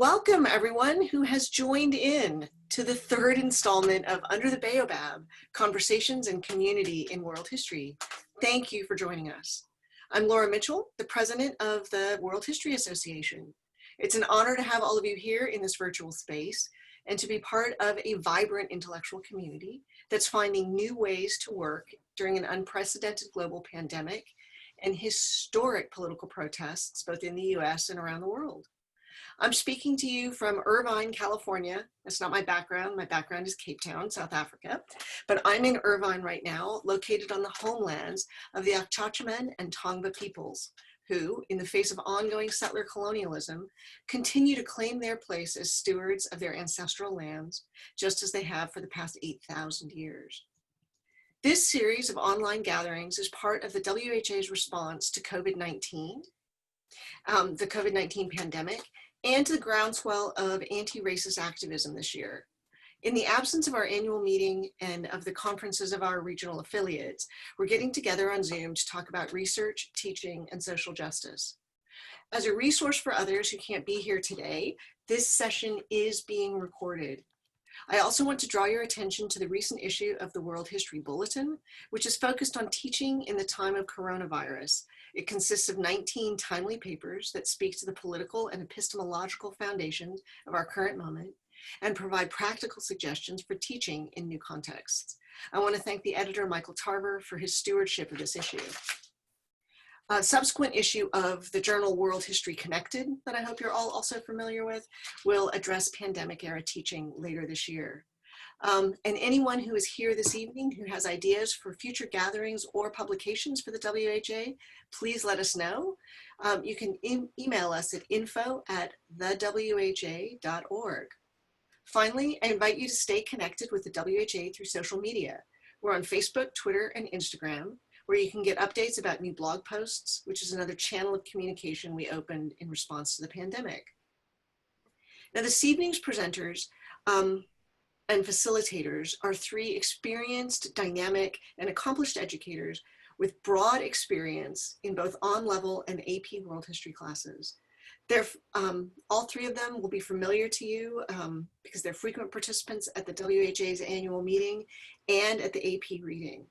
Welcome everyone who has joined in to the third installment of Under the Baobab, Conversations and Community in World History. Thank you for joining us. I'm Laura Mitchell, the president of the World History Association. It's an honor to have all of you here in this virtual space and to be part of a vibrant intellectual community that's finding new ways to work during an unprecedented global pandemic and historic political protests, both in the US and around the world. I'm speaking to you from Irvine, California. That's not my background. My background is Cape Town, South Africa. But I'm in Irvine right now, located on the homelands of the Akchachemen and Tongva peoples, who, in the face of ongoing settler colonialism, continue to claim their place as stewards of their ancestral lands, just as they have for the past 8,000 years. This series of online gatherings is part of the WHA's response to COVID-19, the COVID-19 pandemic, and to the groundswell of anti-racist activism this year. In the absence of our annual meeting and of the conferences of our regional affiliates, we're getting together on Zoom to talk about research, teaching, and social justice. As a resource for others who can't be here today, this session is being recorded. I also want to draw your attention to the recent issue of the World History Bulletin, which is focused on teaching in the time of coronavirus. It consists of 19 timely papers that speak to the political and epistemological foundations of our current moment and provide practical suggestions for teaching in new contexts. I want to thank the editor, Michael Tarver, for his stewardship of this issue. A subsequent issue of the journal World History Connected, that I hope you're all also familiar with, will address pandemic era teaching later this year. And anyone who is here this evening who has ideas for future gatherings or publications for the WHA, please let us know. You can email us at info@thewha.org. Finally, I invite you to stay connected with the WHA through social media. We're on Facebook, Twitter, and Instagram, where you can get updates about new blog posts, which is another channel of communication we opened in response to the pandemic. Now, this evening's presenters and facilitators are three experienced, dynamic, and accomplished educators with broad experience in both on-level and AP World History classes. All three of them will be familiar to you because they're frequent participants at the WHA's annual meeting and at the AP reading.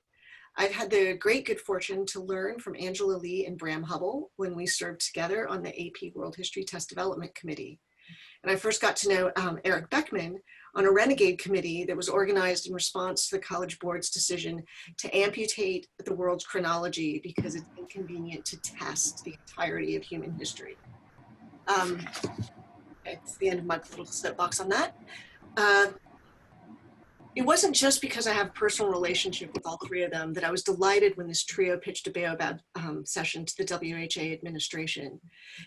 I've had the great good fortune to learn from Angela Lee and Bram Hubble when we served together on the AP World History Test Development Committee. And I first got to know Eric Beckman on a renegade committee that was organized in response to the College Board's decision to amputate the world's chronology because it's inconvenient to test the entirety of human history. It's the end of my little soapbox on that. It wasn't just because I have a personal relationship with all three of them that I was delighted when this trio pitched a Baobab session to the WHA administration.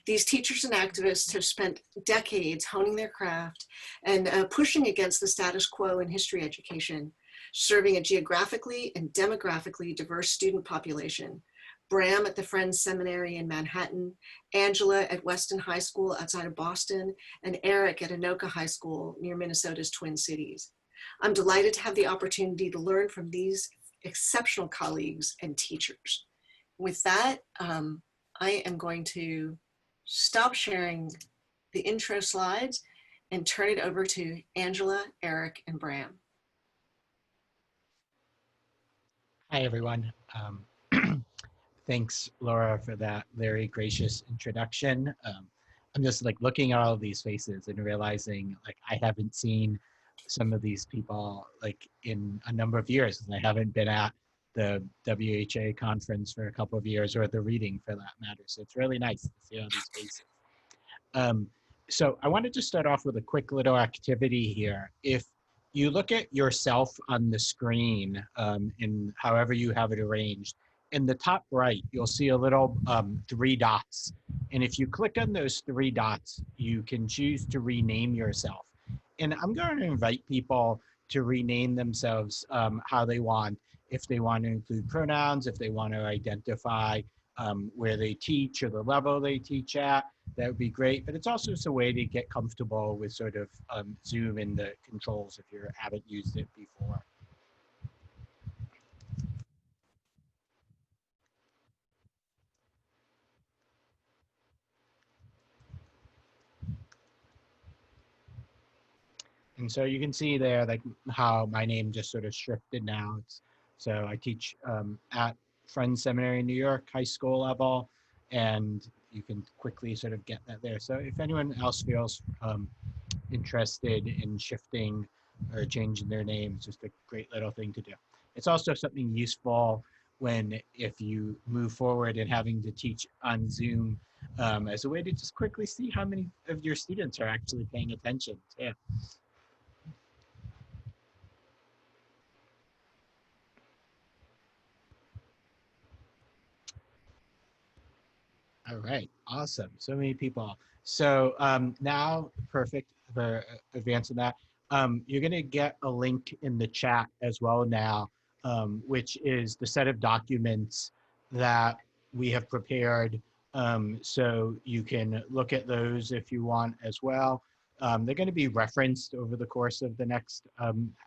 These teachers and activists have spent decades honing their craft and pushing against the status quo in history education, serving a geographically and demographically diverse student population. Bram at the Friends Seminary in Manhattan, Angela at Weston High School outside of Boston, and Eric at Anoka High School near Minnesota's Twin Cities. I'm delighted to have the opportunity to learn from these exceptional colleagues and teachers. With that, I am going to stop sharing the intro slides and turn it over to Angela, Eric, and Bram. Hi, everyone. Thanks, Laura, for that very gracious introduction. I'm just like looking at all of these faces and realizing like I haven't seen some of these people like in a number of years, and I haven't been at the WHA conference for a couple of years, or the reading for that matter. So it's really nice to see all these faces. So I wanted to start off with a quick little activity here. If you look at yourself on the screen in however you have it arranged, in the top right, you'll see a little 3 dots. And if you click on those 3 dots, you can choose to rename yourself. And I'm going to invite people to rename themselves how they want. If they want to include pronouns, if they want to identify where they teach or the level they teach at, that would be great. But it's also just a way to get comfortable with sort of Zoom and the controls if you haven't used it before. And so you can see there like how my name just sort of shifted now. So I teach at Friends Seminary in New York, high school level, and you can quickly sort of get that there. So if anyone else feels interested in shifting or changing their name, it's just a great little thing to do. It's also something useful when if you move forward and having to teach on Zoom as a way to just quickly see how many of your students are actually paying attention. Yeah. All right, awesome. So many people. So now, perfect for advancing that. You're going to get a link in the chat as well now, which is the set of documents that we have prepared. So you can look at those if you want as well. They're going to be referenced over the course of the next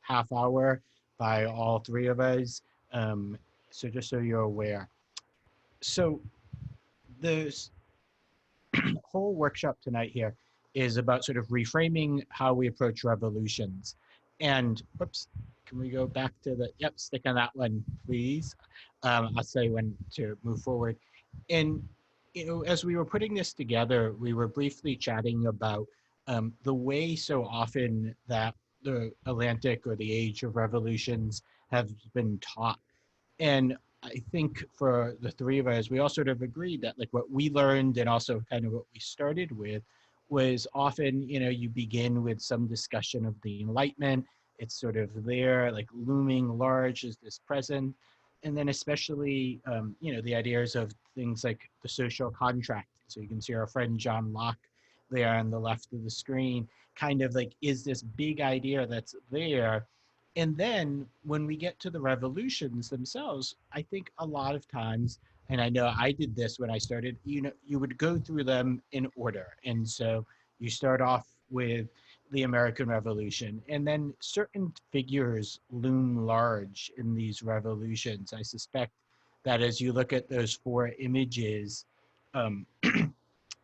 half hour by all three of us. So just so you're aware. So the whole workshop tonight here is about sort of reframing how we approach revolutions. And whoops, can we go back to the, yep, stick on that one, please. I'll say when to move forward. And, you know, as we were putting this together, we were briefly chatting about the way so often that the Atlantic or the age of revolutions have been taught. And I think for the three of us, we all sort of agreed that like what we learned and also kind of what we started with was often, you know, you begin with some discussion of the Enlightenment. It's sort of there, like looming large as this present. And then especially, you know, the ideas of things like the social contract. So you can see our friend John Locke there on the left of the screen, kind of like is this big idea that's there. And then when we get to the revolutions themselves, I think a lot of times, and I know I did this when I started, you know, you would go through them in order. And so you start off with the American Revolution, and then certain figures loom large in these revolutions. I suspect that as you look at those four images, um,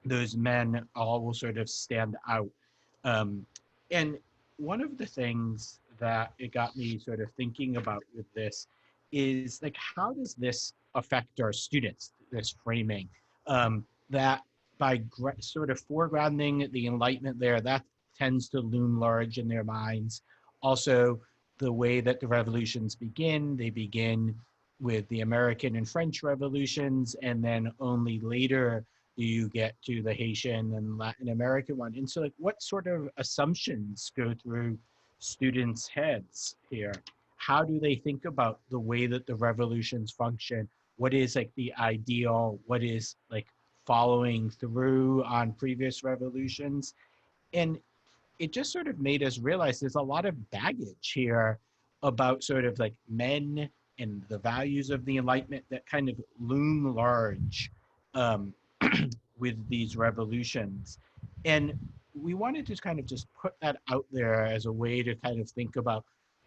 those men all will sort of stand out. Um, and one of the things that it got me sort of thinking about with this is like, how does this affect our students, this framing? That by sort of foregrounding the Enlightenment there, that tends to loom large in their minds. Also, the way that the revolutions begin, they begin with the American and French revolutions, and then only later do you get to the Haitian and Latin American one? And so like what sort of assumptions go through students' heads here? How do they think about the way that the revolutions function? What is like the ideal? What is like following through on previous revolutions? And it just sort of made us realize there's a lot of baggage here about sort of like men and the values of the Enlightenment that kind of loom large um, with these revolutions. And we wanted to kind of just put that out there as a way to kind of think about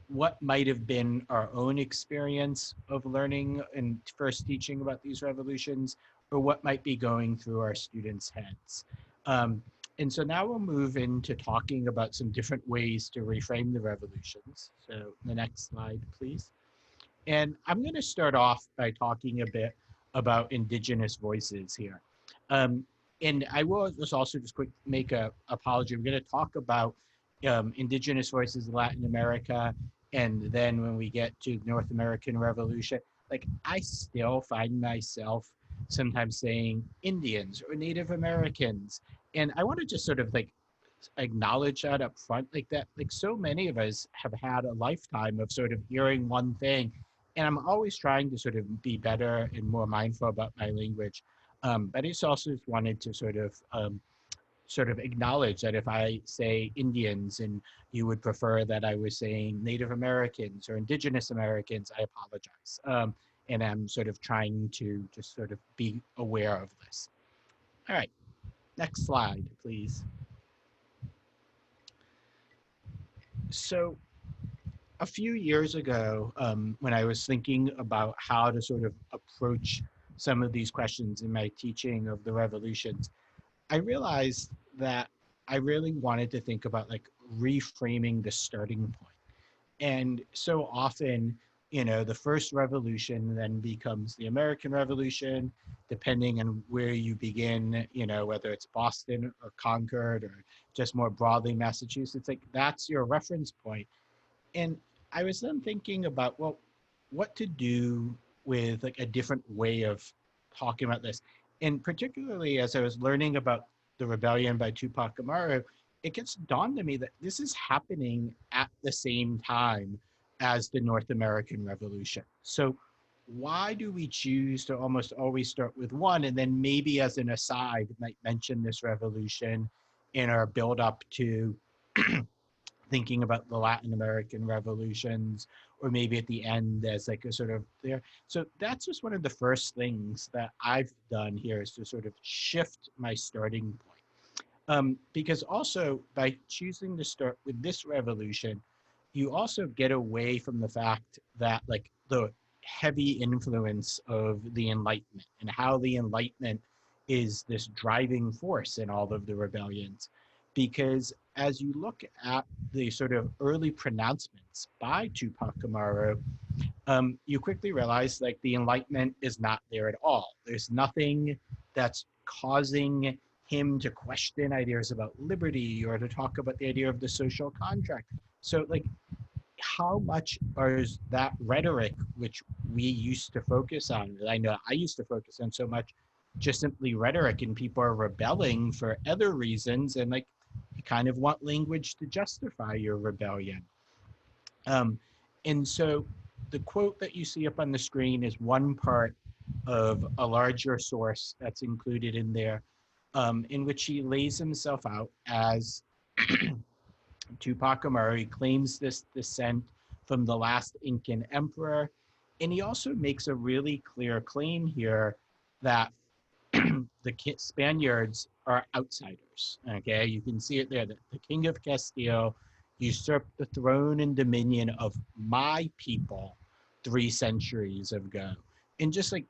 what might have been our own experience of learning and first teaching about these revolutions, or what might be going through our students' heads. And so now we'll move into talking about some different ways to reframe the revolutions. So the next slide, please. And I'm going to start off by talking a bit about Indigenous voices here. Um, and I will just also just quick make a apology. We're going to talk about Indigenous voices in Latin America, and then when we get to North American Revolution, like I still find myself sometimes saying Indians or Native Americans, and I want to just sort of like acknowledge that up front, like that, like so many of us have had a lifetime of sort of hearing one thing, and I'm always trying to sort of be better and more mindful about my language. But it's also just wanted to sort of acknowledge that if I say Indians and you would prefer that I was saying Native Americans or Indigenous Americans, I apologize. And I'm sort of trying to just sort of be aware of this. All right, next slide, please. So a few years ago, when I was thinking about how to sort of approach some of these questions in my teaching of the revolutions, I realized that I really wanted to think about like reframing the starting point. And so often, the first revolution then becomes the American Revolution, depending on where you begin, whether it's Boston or Concord or just more broadly Massachusetts, like that's your reference point. And I was then thinking about, well, what to do with like a different way of talking about this. And particularly as I was learning about the rebellion by Tupac Amaru, it gets dawned on me that this is happening at the same time as the North American Revolution. So why do we choose to almost always start with one and then maybe as an aside might mention this revolution in our build up to thinking about the Latin American revolutions, or maybe at the end as like a sort of there. So that's just one of the first things that I've done here is to sort of shift my starting point. Because also by choosing to start with this revolution, you also get away from the fact that like the heavy influence of the Enlightenment and how the Enlightenment is this driving force in all of the rebellions. Because as you look at the sort of early pronouncements by Tupac Amaru, you quickly realize like the Enlightenment is not there at all. There's nothing that's causing him to question ideas about liberty or to talk about the idea of the social contract. So like how much is that rhetoric, which we used to focus on, I know I used to focus on so much, just simply rhetoric, and people are rebelling for other reasons, and like you kind of want language to justify your rebellion. And so the quote that you see up on the screen is one part of a larger source that's included in there, in which he lays himself out as Tupac Amaru claims this descent from the last Incan emperor. And he also makes a really clear claim here that the Spaniards are outsiders. Okay, you can see it there. That the King of Castile usurped the throne and dominion of my people 3 centuries ago. And just like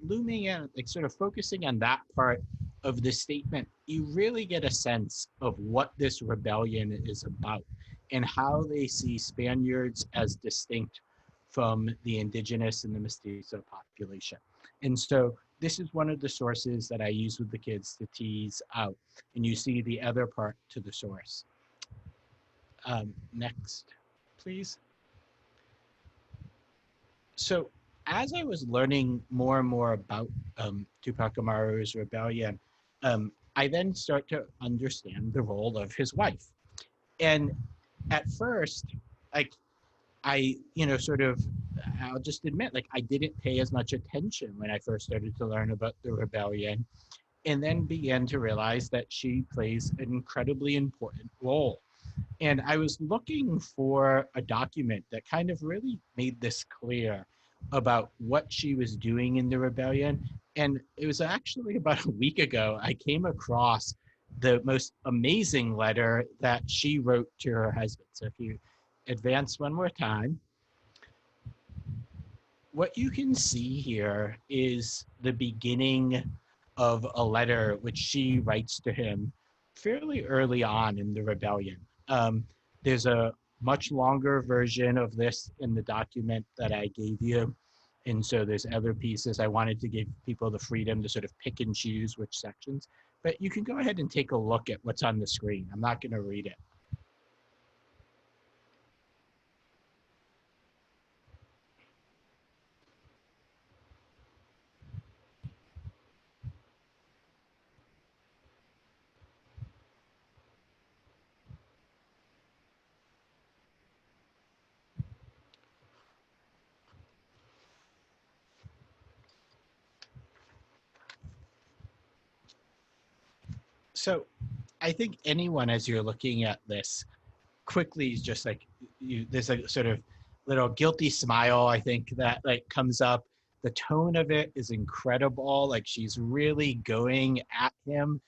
looming in, like sort of focusing on that part of the statement, you really get a sense of what this rebellion is about and how they see Spaniards as distinct from the indigenous and the mestizo population. And so this is one of the sources that I use with the kids to tease out. And you see the other part to the source. Next, please. So as I was learning more and more about Tupac Amaru's rebellion, I then start to understand the role of his wife. And at first, like I, sort of, I'll just admit, like I didn't pay as much attention when I first started to learn about the rebellion, and then began to realize that she plays an incredibly important role. And I was looking for a document that kind of really made this clear about what she was doing in the rebellion. And it was actually about a week ago, I came across the most amazing letter that she wrote to her husband. So if you advance one more time, what you can see here is the beginning of a letter which she writes to him fairly early on in the rebellion. There's a much longer version of this in the document that I gave you. And so there's other pieces. I wanted to give people the freedom to sort of pick and choose which sections, but you can go ahead and take a look at what's on the screen. I'm not going to read it. So I think anyone, as you're looking at this, quickly is just like there's a sort of little guilty smile, I think, that like comes up. The tone of it is incredible. Like she's really going at him.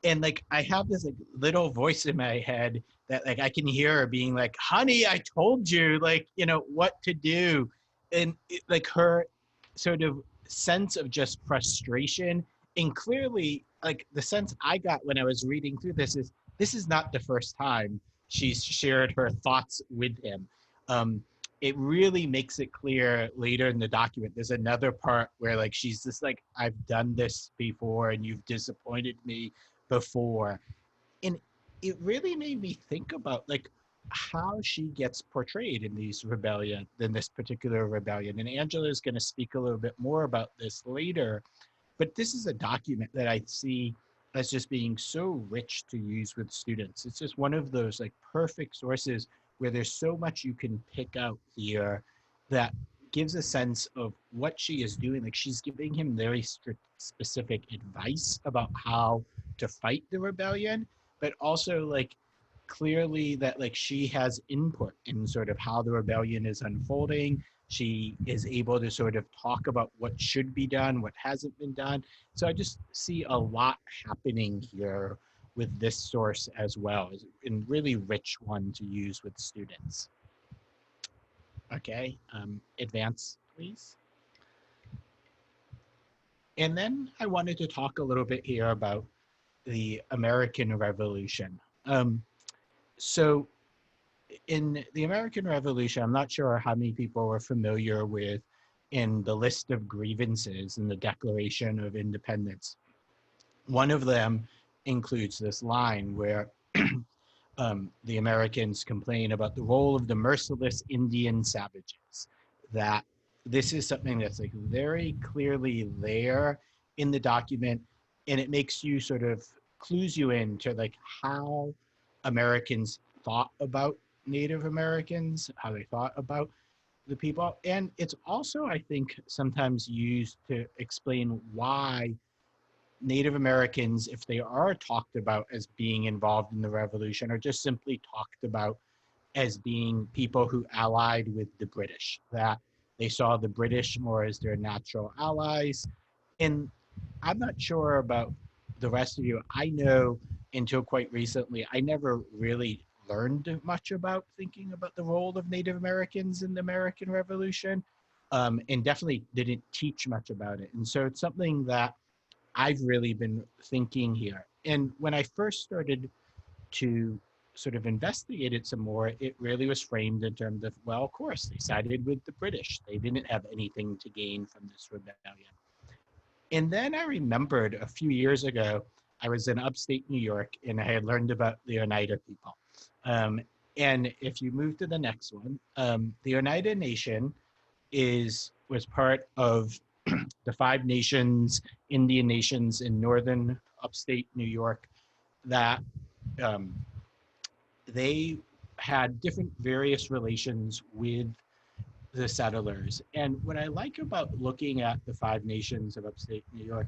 And like I have this like little voice in my head that like I can hear her being like, honey, I told you, like, what to do. And like her sort of sense of just frustration, and clearly like the sense I got when I was reading through this is not the first time she's shared her thoughts with him. Um, it really makes it clear later in the document. There's another part where like she's just like, I've done this before and you've disappointed me before. And it really made me think about like how she gets portrayed in these rebellion, in this particular rebellion. And Angela is going to speak a little bit more about this later, but this is a document that I see as just being so rich to use with students. It's just one of those like perfect sources where there's so much you can pick out here that gives a sense of what she is doing. Like she's giving him very strict, specific advice about how to fight the rebellion, but also like clearly that like she has input in sort of how the rebellion is unfolding. She is able to sort of talk about what should be done, what hasn't been done. So I just see a lot happening here with this source as well, and really rich one to use with students. Okay, advance please. And then I wanted to talk a little bit here about the American Revolution. So in the American Revolution, I'm not sure how many people are familiar with in the list of grievances in the Declaration of Independence. One of them includes this line where the Americans complain about the role of the merciless Indian savages, that this is something that's like very clearly there in the document, and it makes you sort of clues you into like how Americans thought about Native Americans, how they thought about the people. And it's also, I think, sometimes used to explain why Native Americans, if they are talked about as being involved in the revolution, are just simply talked about as being people who allied with the British, that they saw the British more as their natural allies. And I'm not sure about the rest of you. I know until quite recently, I never really learned much about thinking about the role of Native Americans in the American Revolution, and definitely didn't teach much about it. And so it's something that I've really been thinking here. And when I first started to sort of investigate it some more, it really was framed in terms of, well, of course, they sided with the British. They didn't have anything to gain from this rebellion. And then I remembered a few years ago, I was in upstate New York and I had learned about the Oneida people. Um, and if you move to the next one, the Oneida Nation was part of the Five Nations, Indian nations in northern upstate New York, that um, they had different various relations with the settlers. And what I like about looking at the Five Nations of upstate New York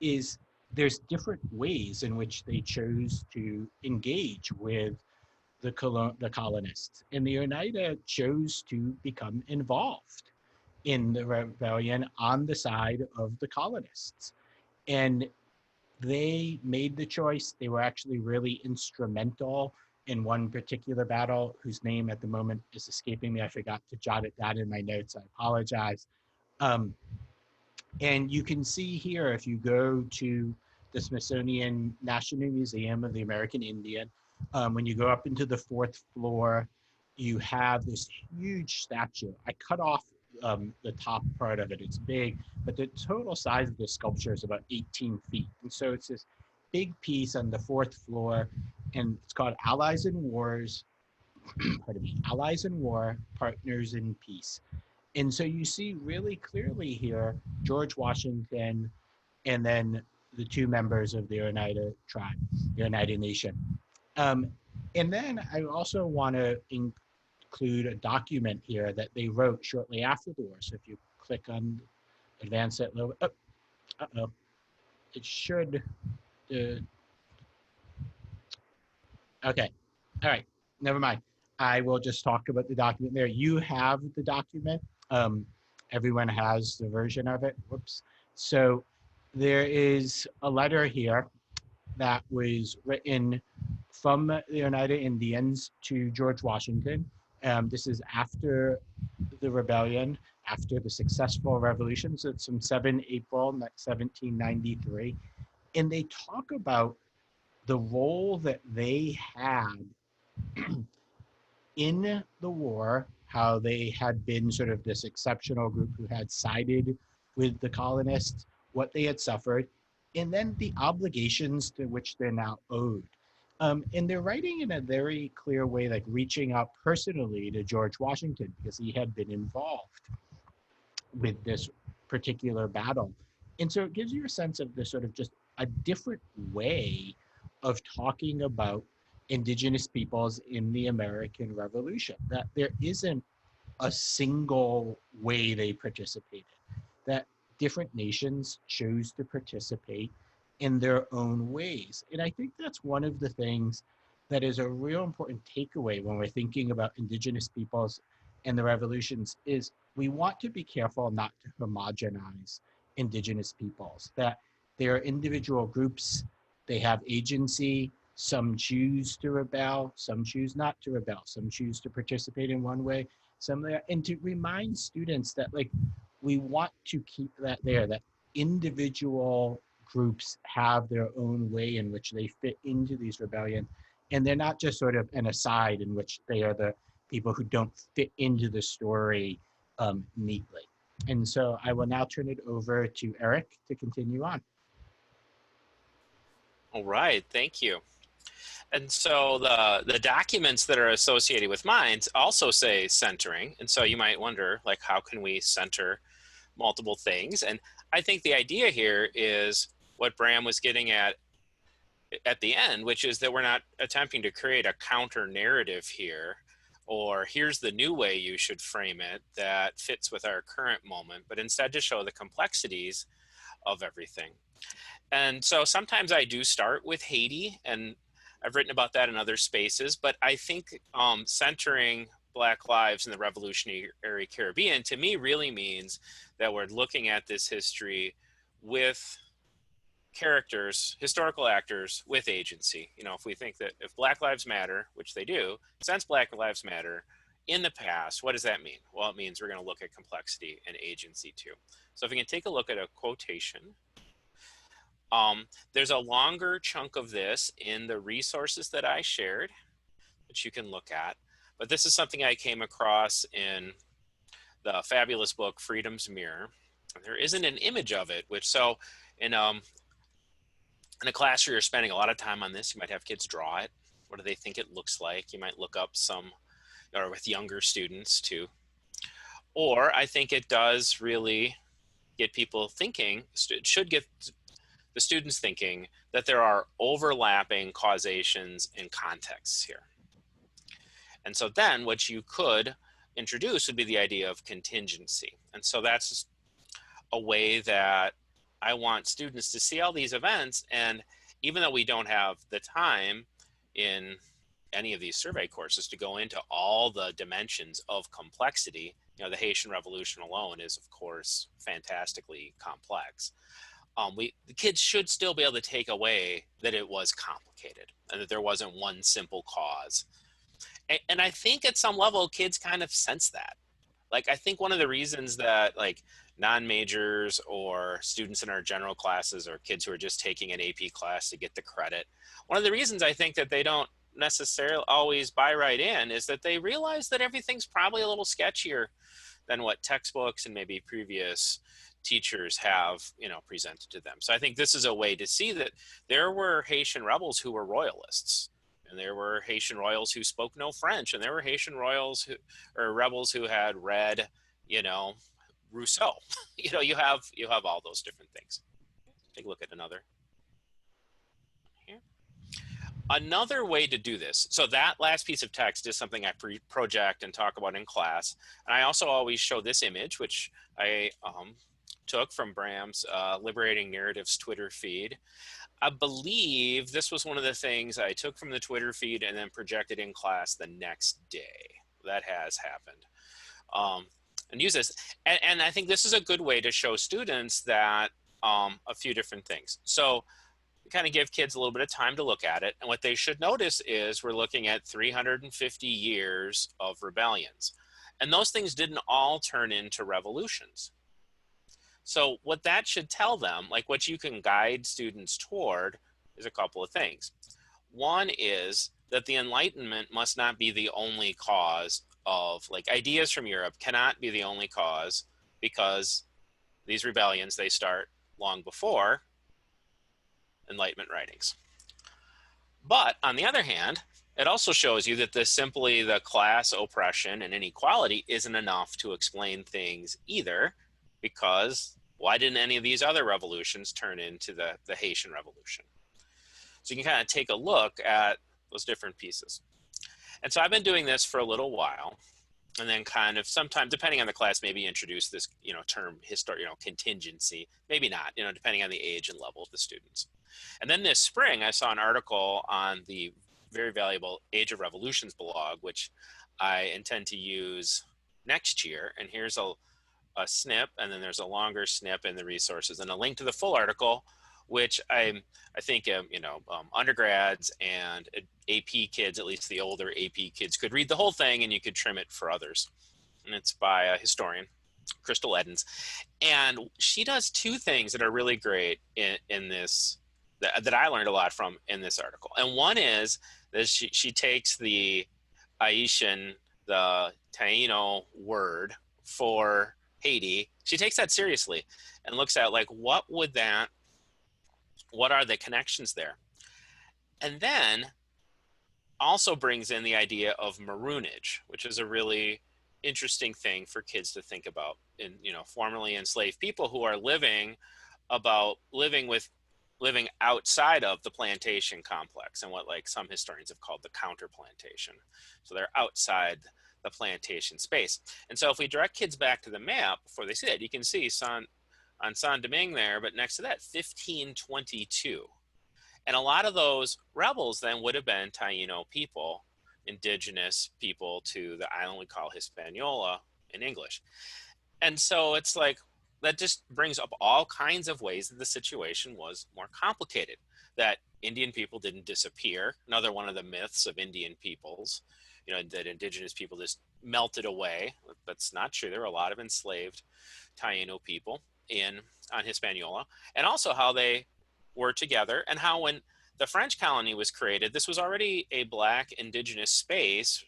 is there's different ways in which they chose to engage with the colonists. And the Oneida chose to become involved in the rebellion on the side of the colonists. And they made the choice. They were actually really instrumental in one particular battle whose name at the moment is escaping me. I forgot to jot it down in my notes. I apologize. Um, and you can see here, if you go to the Smithsonian National Museum of the American Indian, when you go up into the fourth floor, you have this huge statue. I cut off the top part of it. It's big, but the total size of the sculpture is about 18 feet. And so it's this big piece on the fourth floor, and it's called Allies in Wars, pardon me, Allies in War, Partners in Peace. And so you see really clearly here George Washington and then the two members of the Oneida tribe, the Oneida Nation. Um, and then I also want to include a document here that they wrote shortly after the war. So if you click on advance that little, oh, uh-oh, it should, okay, all right, never mind. I will just talk about the document there. You have the document. Um, Everyone has the version of it. Whoops. So there is a letter here that was written from the Oneida Indians to George Washington. This is after the rebellion, after the successful revolution. So it's from 7 April 1793. And they talk about the role that they had in the war, how they had been sort of this exceptional group who had sided with the colonists, what they had suffered, and then the obligations to which they're now owed. And they're writing in a very clear way, like reaching out personally to George Washington because he had been involved with this particular battle. And so it gives you a sense of this sort of just a different way of talking about Indigenous peoples in the American Revolution, that there isn't a single way they participated, that different nations chose to participate in their own ways. And I think that's one of the things that is a real important takeaway when we're thinking about Indigenous peoples and the revolutions is we want to be careful not to homogenize Indigenous peoples, that they are individual groups, they have agency, some choose to rebel, some choose not to rebel, some choose to participate in one way, and to remind students that like we want to keep that there, that individual groups have their own way in which they fit into these rebellions, and they're not just sort of an aside in which they are the people who don't fit into the story neatly. And so I will now turn it over to Eric to continue on. All right, thank you. And so the documents that are associated with mines also say centering. And so you might wonder, like, how can we center multiple things? And I think the idea here is what Bram was getting at the end, which is that we're not attempting to create a counter narrative here, or here's the new way you should frame it that fits with our current moment, but instead to show the complexities of everything. And so sometimes I do start with Haiti, and I've written about that in other spaces, but I think centering Black lives in the Revolutionary Caribbean to me really means that we're looking at this history with characters, historical actors with agency. You know, if we think that if Black Lives Matter, which they do, since Black Lives Matter in the past, what does that mean? Well, it means we're going to look at complexity and agency too. So if we can take a look at a quotation, there's a longer chunk of this in the resources that I shared, which you can look at. But this is something I came across in the fabulous book, Freedom's Mirror. And there isn't an image of it, which so in a class where you're spending a lot of time on this, you might have kids draw it. What do they think it looks like? You might look up some, or with younger students too. Or I think it does really get people thinking, it should get the students thinking that there are overlapping causations and contexts here. And so then what you could introduce would be the idea of contingency. And so that's a way that I want students to see all these events. And even though we don't have the time in any of these survey courses to go into all the dimensions of complexity, you know, the Haitian Revolution alone is, of course, fantastically complex. The kids should still be able to take away that it was complicated and that there wasn't one simple cause. And I think at some level, kids kind of sense that. Like, I think one of the reasons that like non-majors or students in our general classes or kids who are just taking an AP class to get the credit, one of the reasons I think that they don't necessarily always buy right in is that they realize that everything's probably a little sketchier than what textbooks and maybe previous teachers have, you know, presented to them. So I think this is a way to see that there were Haitian rebels who were royalists, and there were Haitian royals who spoke no French, and there were Haitian royals who, or rebels who had read, you know, Rousseau. You know, you have all those different things. Take a look at another here. Another way to do this, so that last piece of text is something I project and talk about in class. And I also always show this image, which I took from Bram's Liberating Narratives Twitter feed. I believe this was one of the things I took from the Twitter feed and then projected in class the next day. That has happened. And use this. And I think this is a good way to show students that a few different things. So kind of give kids a little bit of time to look at it. And what they should notice is we're looking at 350 years of rebellions. And those things didn't all turn into revolutions. So what that should tell them, like what you can guide students toward, is a couple of things. One is that the Enlightenment must not be the only cause of, like, ideas from Europe cannot be the only cause, because these rebellions, they start long before Enlightenment writings. But on the other hand, it also shows you that simply the class oppression and inequality isn't enough to explain things either, because why didn't any of these other revolutions turn into the Haitian Revolution? So you can kind of take a look at those different pieces. And so I've been doing this for a little while, and then kind of sometimes, depending on the class, maybe introduce this, term contingency, maybe not, depending on the age and level of the students. And then this spring, I saw an article on the very valuable Age of Revolutions blog, which I intend to use next year. And here's a snip, and then there's a longer snip in the resources, and a link to the full article, which I think undergrads and AP kids, at least the older AP kids, could read the whole thing, and you could trim it for others. And it's by a historian, Crystal Edens, and she does two things that are really great in this, that I learned a lot from in this article. And one is that she takes the Haitian, the Taino word for Haiti, she takes that seriously and looks at, like, what are the connections there? And then also brings in the idea of maroonage, which is a really interesting thing for kids to think about in, formerly enslaved people who are living outside of the plantation complex, and what, like, some historians have called the counter plantation. So they're outside the plantation space. And so if we direct kids back to the map before they see it, you can see Saint-Domingue there, but next to that, 1522. And a lot of those rebels then would have been Taino people, indigenous people to the island we call Hispaniola in English. And so it's like, that just brings up all kinds of ways that the situation was more complicated, that Indian people didn't disappear. Another one of the myths of Indian peoples, that indigenous people just melted away. That's not true. There were a lot of enslaved Taino people on Hispaniola, and also how they were together, and how when the French colony was created, this was already a Black indigenous space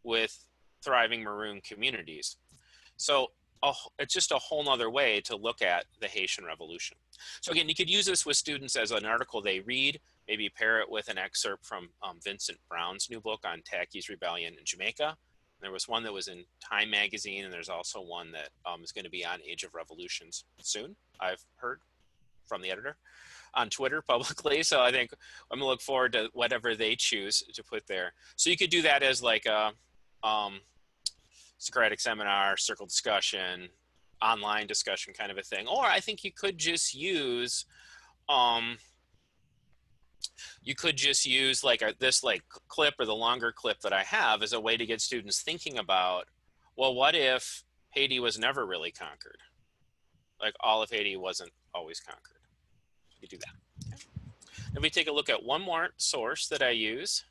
with thriving maroon communities. So it's just a whole nother way to look at the Haitian Revolution. So again, you could use this with students as an article they read, maybe pair it with an excerpt from Vincent Brown's new book on Tacky's Rebellion in Jamaica. There was one that was in Time magazine, and there's also one that is going to be on Age of Revolutions soon, I've heard from the editor on Twitter publicly. So I think I'm going to look forward to whatever they choose to put there. So you could do that as like a Socratic seminar, circle discussion, online discussion kind of a thing. Or I think you could just use like this like clip, or the longer clip that I have, as a way to get students thinking about, well, what if Haiti was never really conquered? Like, all of Haiti wasn't always conquered. You could do that. Okay. Then we take a look at one more source that I use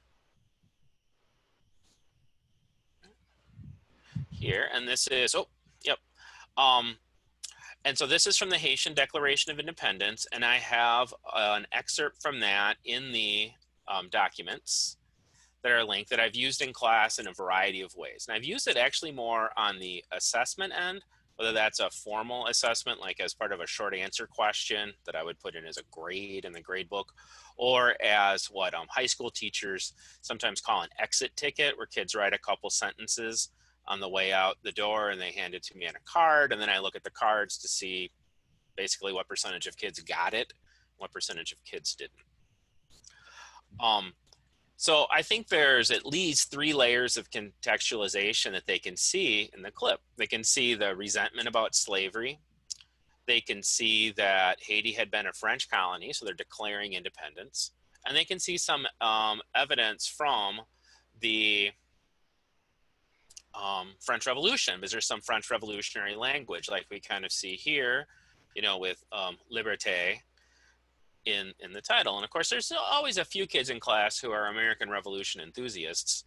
here, and this is, and so this is from the Haitian Declaration of Independence, and I have an excerpt from that in the documents that are linked, that I've used in class in a variety of ways. And I've used it actually more on the assessment end, whether that's a formal assessment, like as part of a short answer question that I would put in as a grade in the grade book, or as what high school teachers sometimes call an exit ticket, where kids write a couple sentences on the way out the door and they hand it to me on a card, and then I look at the cards to see basically what percentage of kids got it, what percentage of kids didn't. So I think there's at least 3 layers of contextualization that they can see in the clip. They can see the resentment about slavery. They can see that Haiti had been a French colony, so they're declaring independence. And they can see some evidence from the French Revolution, because there's some French revolutionary language, like we kind of see here, with liberté in the title. And of course, there's always a few kids in class who are American Revolution enthusiasts.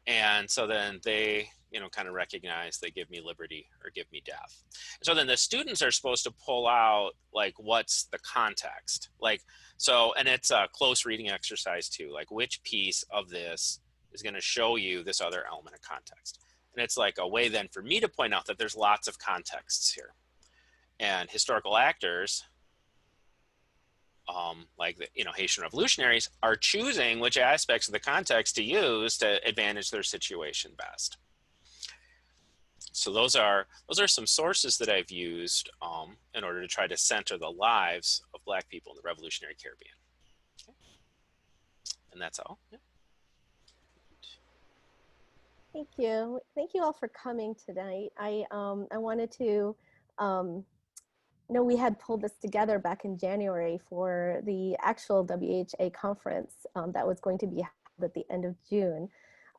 And so then they, you know, kind of recognize they give me liberty or give me death. So then the students are supposed to pull out like, what's the context? Like, so, and it's a close reading exercise too, like which piece of this is going to show you this other element of context. And it's like a way then for me to point out that there's lots of contexts here. And historical actors, like the, you know, Haitian revolutionaries, are choosing which aspects of the context to use to advantage their situation best. So those are some sources that I've used in order to try to center the lives of Black people in the Revolutionary Caribbean. Okay. And that's all. Yeah. Thank you. Thank you all for coming tonight. I wanted to, we had pulled this together back in January for the actual WHA conference that was going to be held at the end of June.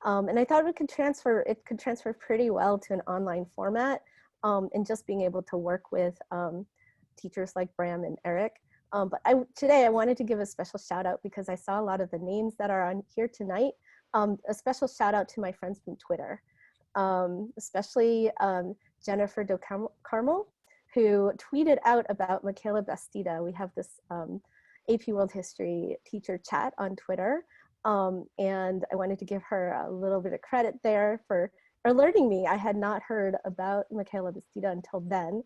And I thought it could transfer pretty well to an online format, and just being able to work with teachers like Bram and Eric. But today I wanted to give a special shout out because I saw a lot of the names that are on here tonight. A special shout out to my friends from Twitter, especially Jennifer Do Carmel, who tweeted out about Michaela Bastida. We have this AP World History teacher chat on Twitter. And I wanted to give her a little bit of credit there for alerting me. I had not heard about Michaela Bastida until then.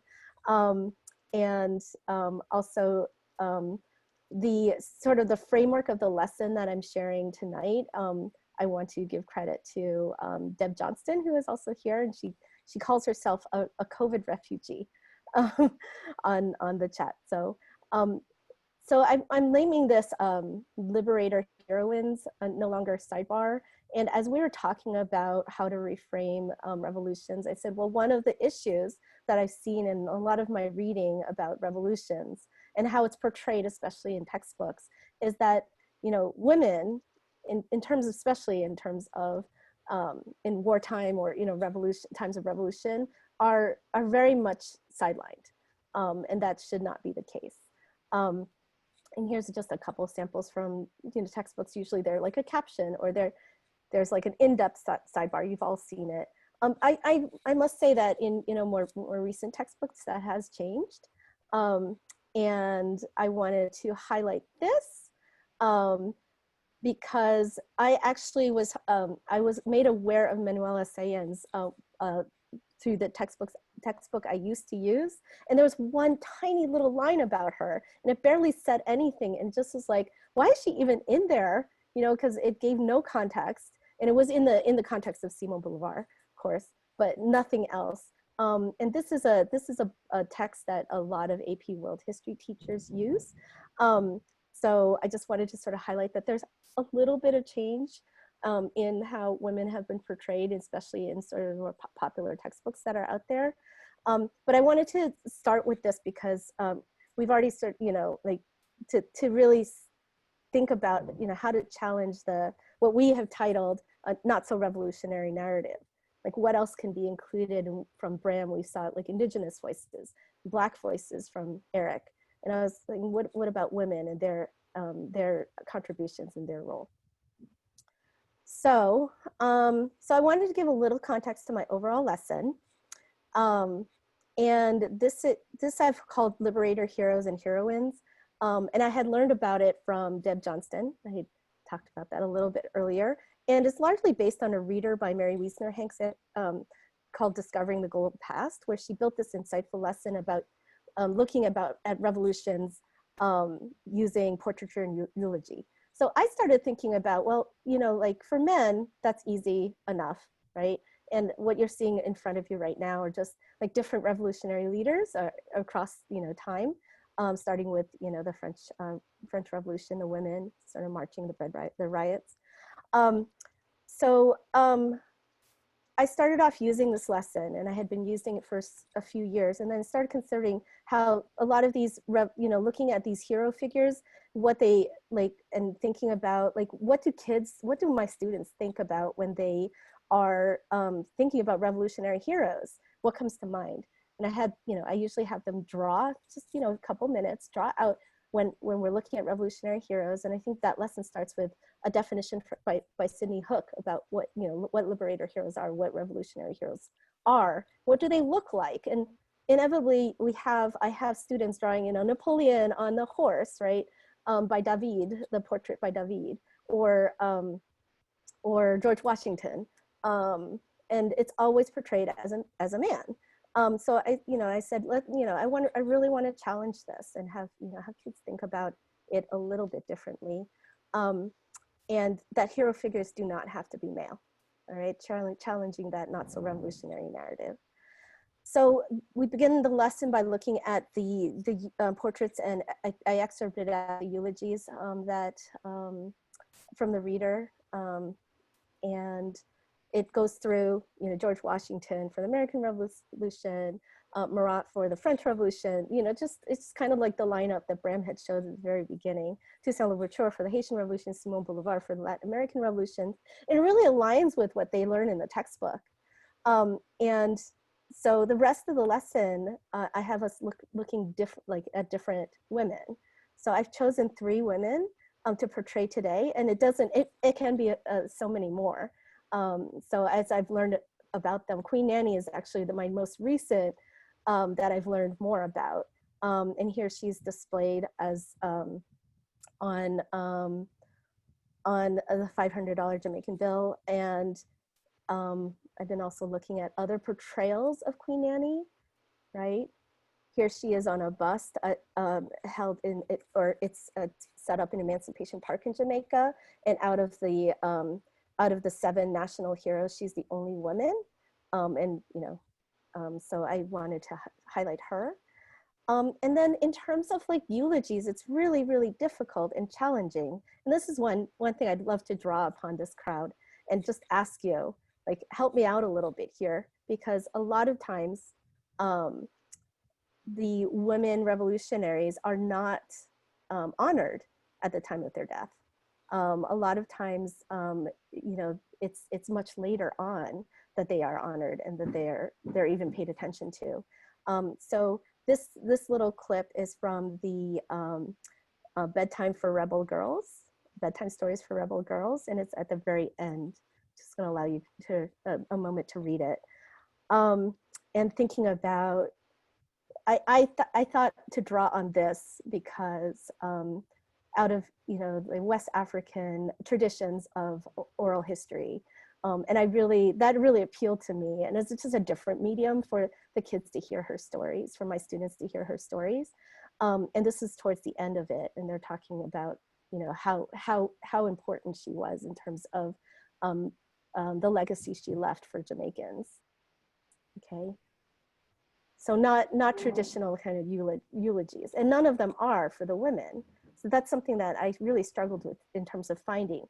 Also the sort of the framework of the lesson that I'm sharing tonight, I want to give credit to Deb Johnston, who is also here, and she calls herself a COVID refugee on the chat. So I'm naming this Liberator Heroines, no longer sidebar. And as we were talking about how to reframe revolutions, I said, well, one of the issues that I've seen in a lot of my reading about revolutions and how it's portrayed, especially in textbooks, is that, you know, women, in terms of, especially in terms of in wartime or, you know, times of revolution, are very much sidelined, and that should not be the case. And here's just a couple of samples from, you know, textbooks. Usually they're like a caption or there's like an in-depth sidebar. You've all seen it. I must say that in, you know, more recent textbooks that has changed. And I wanted to highlight this because I actually was made aware of Manuela Sayen's through the textbook I used to use. And there was one tiny little line about her and it barely said anything, and just was like, why is she even in there? You know, because it gave no context, and it was in the context of Simon Bolivar, of course, but nothing else. And this is a text that a lot of AP World History teachers use. So I just wanted to sort of highlight that there's a little bit of change in how women have been portrayed, especially in sort of more popular textbooks that are out there. But I wanted to start with this because we've already started, you know, like to really think about, you know, how to challenge what we have titled a not so revolutionary narrative. Like what else can be included from Bram? We saw like Indigenous voices, Black voices from Eric. And I was thinking, what about women and their contributions and their role? So I wanted to give a little context to my overall lesson. And this I've called Liberator Heroes and Heroines. And I had learned about it from Deb Johnston. I had talked about that a little bit earlier. And it's largely based on a reader by Mary Wiesner Hanks called Discovering the Global Past, where she built this insightful lesson about looking at revolutions using portraiture and eulogy. So I started thinking about, well, you know, like for men, that's easy enough, right? And what you're seeing in front of you right now are just like different revolutionary leaders across, you know, time, starting with, you know, the French Revolution, the women sort of marching the riots. I started off using this lesson, and I had been using it for a few years, and then started considering how a lot of these, you know, looking at these hero figures, what they like, and thinking about like, what do my students think about when they are thinking about revolutionary heroes? What comes to mind? And I had, you know, I usually have them draw, just, you know, a couple minutes, draw out when we're looking at revolutionary heroes, and I think that lesson starts with a definition by Sidney Hook about what, you know, what liberator heroes are, what revolutionary heroes are, what do they look like? And inevitably I have students drawing, you know, Napoleon on the horse, right? By David, the portrait by David, or George Washington. And it's always portrayed as a man. So I said, I really want to challenge this and have kids think about it a little bit differently. And that hero figures do not have to be male, all right? Challenging that not so revolutionary narrative. So we begin the lesson by looking at the portraits, and I excerpted out the eulogies from the reader. And it goes through, you know, George Washington for the American Revolution, Marat for the French Revolution, you know, it's kind of like the lineup that Bram had showed at the very beginning. Toussaint Louverture for the Haitian Revolution, Simon Bolivar for the Latin American Revolution. It really aligns with what they learn in the textbook. And so the rest of the lesson, I have us looking at different women. So I've chosen 3 women to portray today, and it can be so many more. So as I've learned about them, Queen Nanny is actually my most recent that I've learned more about. And here she's displayed as on the $500 Jamaican bill. And I've been also looking at other portrayals of Queen Nanny, right? Here she is on a bust held in it, or it's set up in Emancipation Park in Jamaica. And out of the 7 national heroes, she's the only woman. So I wanted to highlight her. And then in terms of like eulogies, it's really, really difficult and challenging. And this is one thing I'd love to draw upon this crowd and just ask you, like, help me out a little bit here, because a lot of times the women revolutionaries are not honored at the time of their death. A lot of times, it's much later on that they are honored and that they're even paid attention to. So this little clip is from the Bedtime Stories for Rebel Girls, and it's at the very end. Just going to allow you to a moment to read it. And thinking about, I thought to draw on this because out of the West African traditions of oral history, and that really appealed to me. And it's just a different medium for the kids to hear her stories, for my students to hear her stories. And this is towards the end of it, and they're talking about how important she was in terms of the legacy she left for Jamaicans. Okay. So not traditional kind of eulogies, and none of them are for the women. So that's something that I really struggled with in terms of finding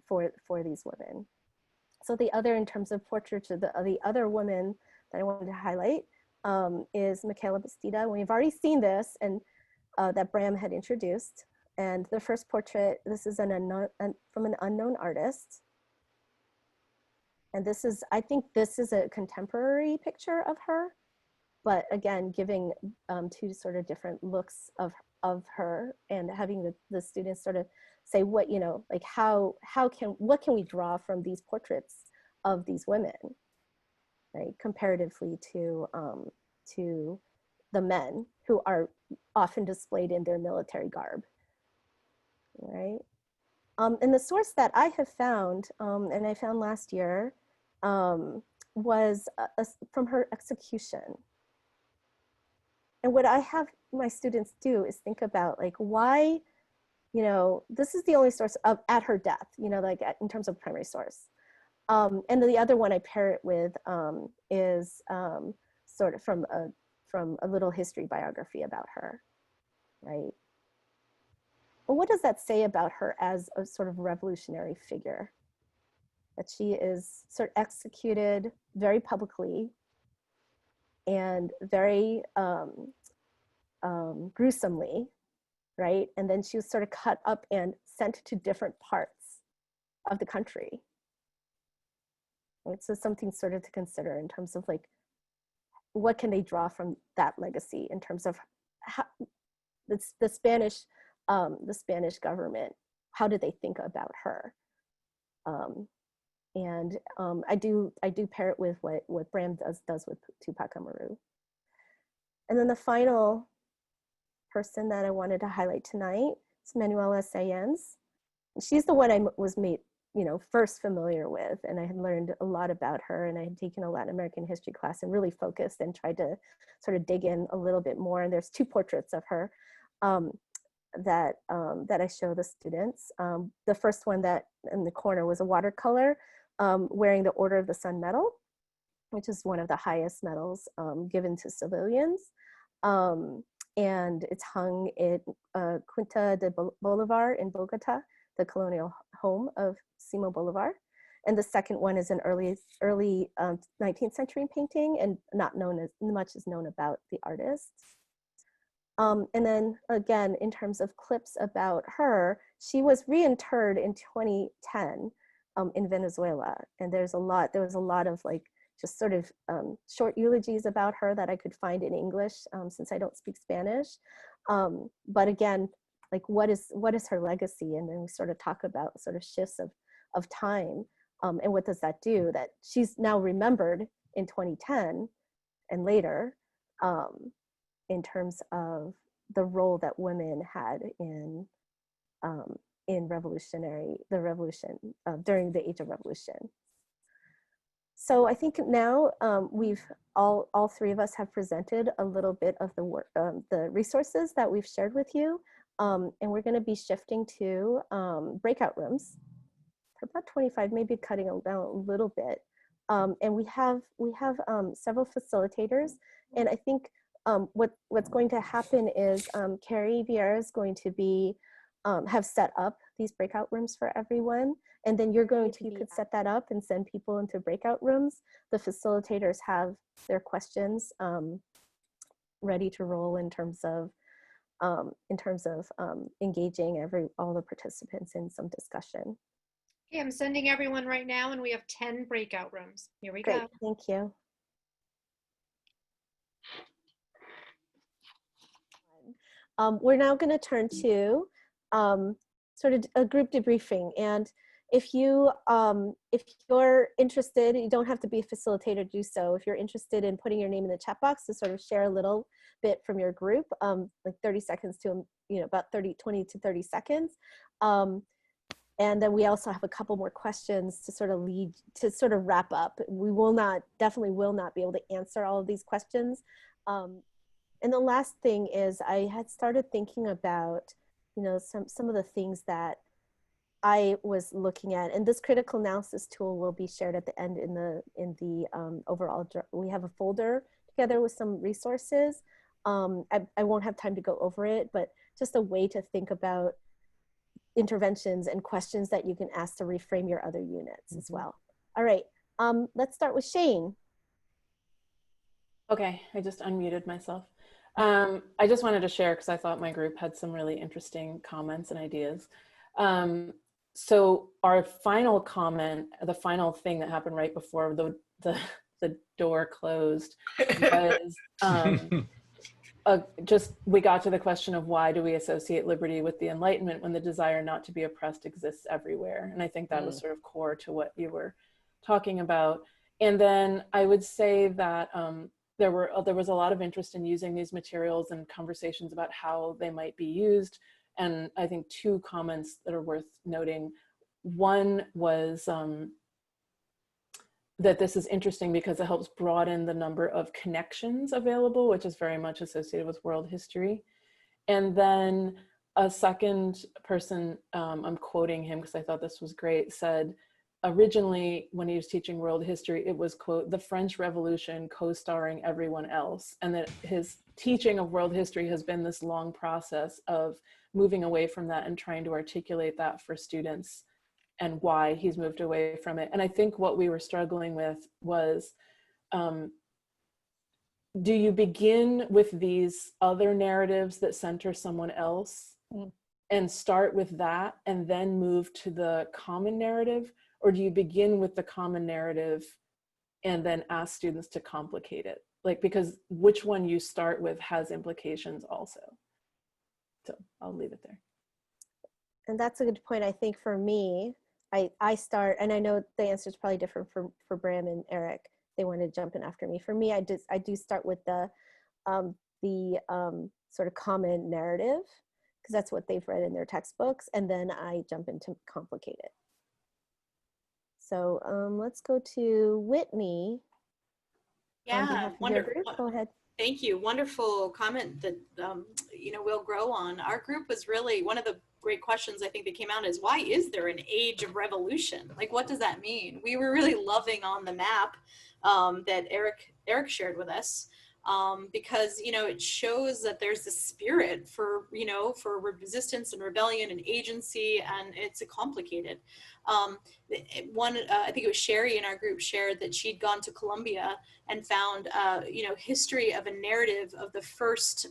for these women. So the other, in terms of portraits of the other women that I wanted to highlight is Michaela Bastida. And we've already seen this, and that Bram had introduced. And the first portrait, this is from an unknown artist. And I think this is a contemporary picture of her, but again, giving 2 sort of different looks of her, and having the students sort of say what, like what can we draw from these portraits of these women, right? Comparatively to the men who are often displayed in their military garb, right? And the source that I have found, and I found last year, was from her execution. And what I have my students do is think about, like, why, this is the only source at her death, in terms of primary source. And then the other one I pair it with is sort of from a little history biography about her, right? Well, what does that say about her as a sort of revolutionary figure? That she is sort of executed very publicly and very gruesomely, right? And then she was sort of cut up and sent to different parts of the country. Right? So something sort of to consider in terms of, like, what can they draw from that legacy in terms of the Spanish government, how did they think about her? I do pair it with what Bram does with Tupac Amaru. And then the final person that I wanted to highlight tonight is Manuela Sayens. She's the one I was made, first familiar with, and I had learned a lot about her, and I had taken a Latin American history class and really focused and tried to sort of dig in a little bit more. And there's 2 portraits of her that I show the students. The first one that in the corner was a watercolor wearing the Order of the Sun Medal, which is one of the highest medals given to civilians. And it's hung at Quinta de Bolivar in Bogota, the colonial home of Simón Bolívar. And the second one is an early 19th century painting, and not known as much is known about the artist. And then again, in terms of clips about her, she was reinterred in 2010 in Venezuela. And there was a lot of like just sort of short eulogies about her that I could find in English since I don't speak Spanish. But again, like what is her legacy? And then we sort of talk about sort of shifts of time, and what does that do? That she's now remembered in 2010 and later in terms of the role that women had in the revolution during the Age of Revolution. So I think now we've all 3 of us have presented a little bit of the work, the resources that we've shared with you, and we're going to be shifting to breakout rooms for about 25, maybe cutting it down a little bit. And we have several facilitators, and I think what's going to happen is Carrie Vieira is going to be have set up these breakout rooms for everyone. And then you could set that up and send people into breakout rooms. The facilitators have their questions ready to roll in terms of engaging all the participants in some discussion. Okay, I'm sending everyone right now, and we have 10 breakout rooms. Here we Great, go. thank you. We're now going to turn to sort of a group debriefing, and if you're interested, you don't have to be a facilitator to do so. If you're interested in putting your name in the chat box to sort of share a little bit from your group, like 30 seconds to about 20 to 30 seconds. And then we also have a couple more questions to sort of wrap up. We definitely will not be able to answer all of these questions. And the last thing is I had started thinking about, some of the things that I was looking at, and this critical analysis tool will be shared at the end in the overall. We have a folder together with some resources. I won't have time to go over it, but just a way to think about interventions and questions that you can ask to reframe your other units as well. All right, let's start with Shane. Okay, I just unmuted myself. I just wanted to share because I thought my group had some really interesting comments and ideas. So our final comment, the final thing that happened right before the door closed was we got to the question of why do we associate liberty with the Enlightenment when the desire not to be oppressed exists everywhere? And I think that was sort of core to what you were talking about. And then I would say that there was a lot of interest in using these materials and conversations about how they might be used. And I think 2 comments that are worth noting. One was that this is interesting because it helps broaden the number of connections available, which is very much associated with world history. And then a second person, I'm quoting him because I thought this was great, said, originally when he was teaching world history, it was, quote, the French Revolution co-starring everyone else. And that his teaching of world history has been this long process of moving away from that and trying to articulate that for students and why he's moved away from it. And I think what we were struggling with was, do you begin with these other narratives that center someone else and start with that and then move to the common narrative? Or do you begin with the common narrative and then ask students to complicate it? Like, because which one you start with has implications also. So I'll leave it there. And that's a good point. I think for me, I start, and I know the answer is probably different for Bram and Eric. They want to jump in after me. For me, I do start with the sort of common narrative, because that's what they've read in their textbooks, and then I jump into complicate it. So let's go to Whitney. Yeah, wonderful. Go ahead. Thank you. Wonderful comment that we'll grow on. Our group was really one of the great questions I think that came out is, why is there an age of revolution? Like, what does that mean? We were really loving on the map that Eric shared with us, because it shows that there's a spirit for resistance and rebellion and agency, and it's complicated. I think it was Sherry in our group shared that she'd gone to Colombia and found history of a narrative of the first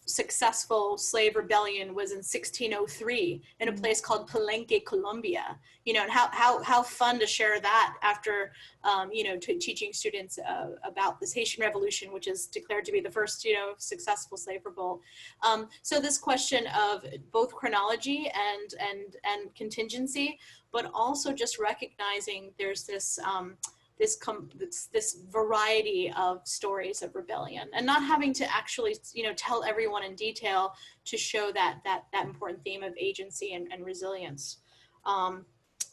successful slave rebellion was in 1603 in a place called Palenque, Colombia. And how fun to share that after teaching students about this Haitian Revolution, which is declared to be the first successful slave revolt. So this question of both chronology and contingency, but also just recognizing there's this this variety of stories of rebellion, and not having to actually tell everyone in detail to show that important theme of agency and resilience.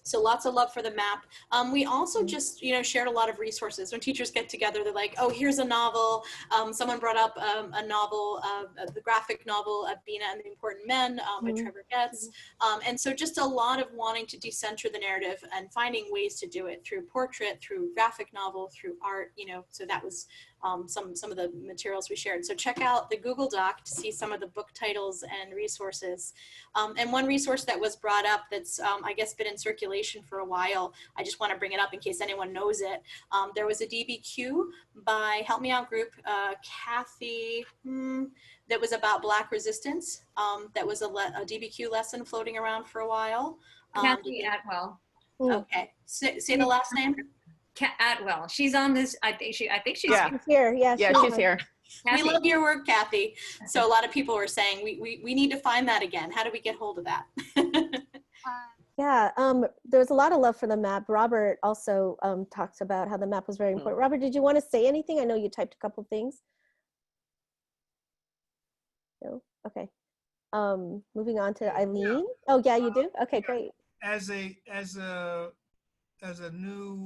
So lots of love for the map. We also just, shared a lot of resources. When teachers get together, they're like, oh, here's a novel. Someone brought up a novel, the graphic novel of Bina and the Important Men by Trevor Getz. And so just a lot of wanting to decenter the narrative and finding ways to do it through portrait, through graphic novel, through art, so that was some of the materials we shared. So check out the Google Doc to see some of the book titles and resources. And one resource that was brought up that's, I guess, been in circulation for a while, I just want to bring it up in case anyone knows it. There was a DBQ by, help me out group, Kathy, that was about Black resistance. That was a DBQ lesson floating around for a while. Kathy Atwell. Okay, say the last name. Atwell. She's on this. I think she's here. Yeah, she's here. Kathy. We love your work, Kathy. So a lot of people were saying we need to find that again. How do we get hold of that? Yeah, there's a lot of love for the map. Robert also talks about how the map was very important. Robert, did you want to say anything? I know you typed a couple things. No? Okay. Moving on to Eileen. Yeah. Oh, yeah, you do? Okay, great. As a new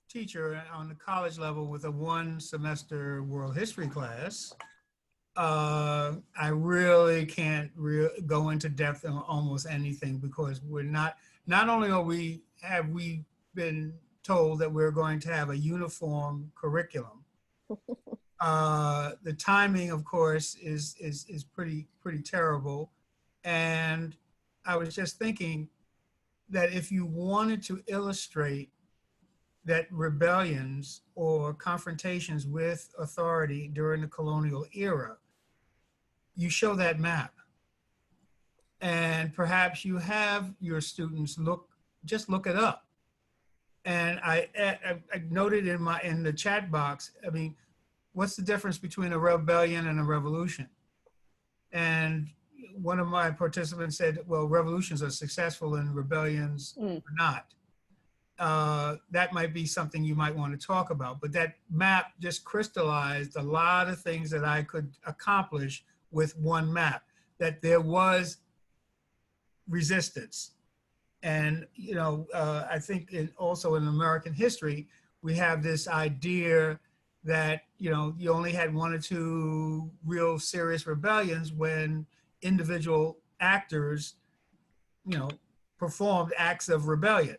teacher on the college level with a one-semester world history class, I really can't go into depth on almost anything, because we're not only have we been told that we're going to have a uniform curriculum. The timing, of course, is pretty terrible. And I was just thinking that if you wanted to illustrate that rebellions or confrontations with authority during the colonial era, you show that map. And perhaps you have your students just look it up. And I noted in the chat box, I mean, what's the difference between a rebellion and a revolution? And one of my participants said, well, revolutions are successful and rebellions are not. That might be something you might want to talk about, but that map just crystallized a lot of things that I could accomplish with one map, that there was resistance. And, I think also in American history, we have this idea that, you only had one or two real serious rebellions when individual actors, performed acts of rebellion.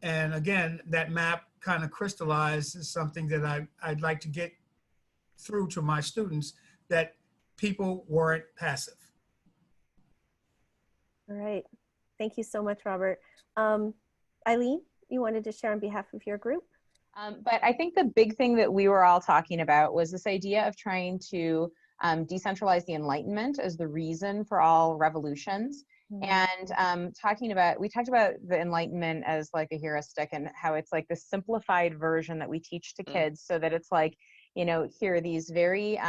And again, that map kind of crystallizes something that I'd like to get through to my students, that people weren't passive. All right. Thank you so much, Robert. Eileen, you wanted to share on behalf of your group? But I think the big thing that we were all talking about was this idea of trying to decentralize the Enlightenment as the reason for all revolutions. And we talked about the Enlightenment as like a heuristic, and how it's like the simplified version that we teach to kids, so that it's like, here are these very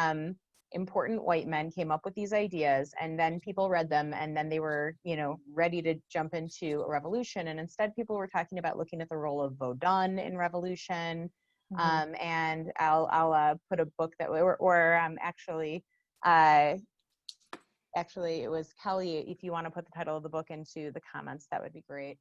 important white men came up with these ideas, and then people read them, and then they were, you know, ready to jump into a revolution. And instead people were talking about looking at the role of Baudin in revolution. And I'll put a book that, actually it was Kelly, if you want to put the title of the book into the comments, that would be great,